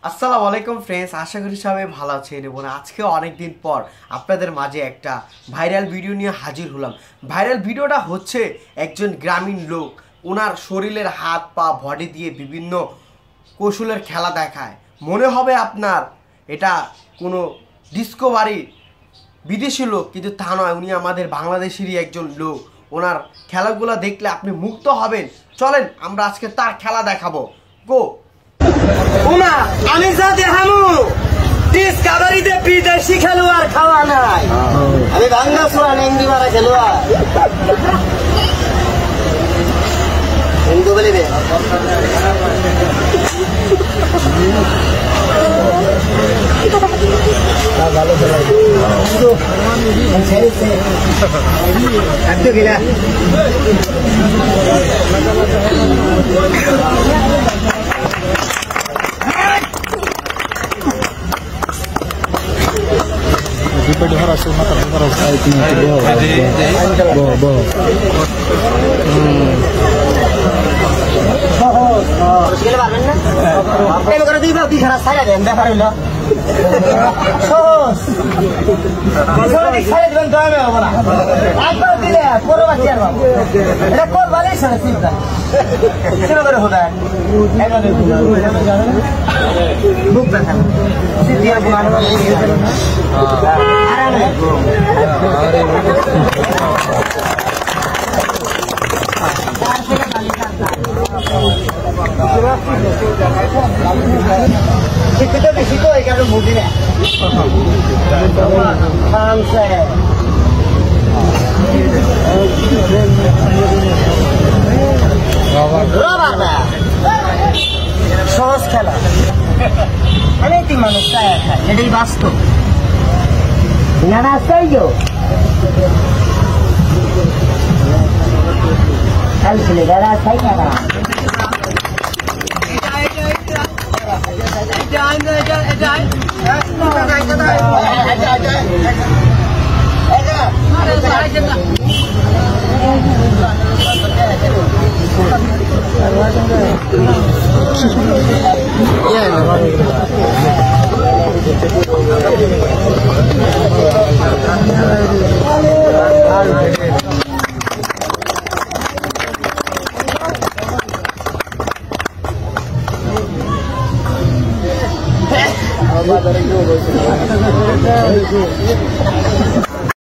আসসালামু আলাইকুম ফ্রেন্ডস, আশা করি সবাই ভালো আছেন এবং আজকে অনেকদিন পর আপনাদের মাঝে একটা ভাইরাল ভিডিও নিয়ে হাজির হলাম। ভাইরাল ভিডিওটা হচ্ছে একজন গ্রামীণ লোক ওনার শরীরের হাত পা বডি দিয়ে বিভিন্ন কৌশলের খেলা দেখায়। মনে হবে আপনার এটা কোনো ডিসকভারি বিদেশি লোক, কিন্তু তা নয়, উনি আমাদের বাংলাদেশেরই একজন লোক। ওনার খেলাগুলো দেখলে আপনি মুগ্ধ হবেন। চলেন আমরা আজকে তার খেলা দেখাবো। গো উমা আমি যা দেখামু ডিসকভারিতে বিদেশি খেলোয়াড় খাওয়া নাই। আমি বাংলা ছোড়া নেংদি মারা খেলোয়াড় হিন্দু বলি রে। ভালো খেলা একটু গিলা Depois de oração, mata a oração. Aí tem boa, boa. গেলে পারবেন না? এই করে দিবা তুই সারা সারা দেন দেখা হইল সহজ সহজ সারা দিবেন তো আমি হবে না একবার দিলে পুরো বাচ্চা আর বাবু এটা কোন ভালো সারা চিন্তা কেন করে হলো একবার বুক দেখা সিদ্ধি আর বানানো আরে শিক্ষিত বেশি তো এই কারণে বুঝি না সহজ খেলা অনেক মানুষ চায় খায়, এটাই বাস্তব না চাই খেলে দাদা চাই না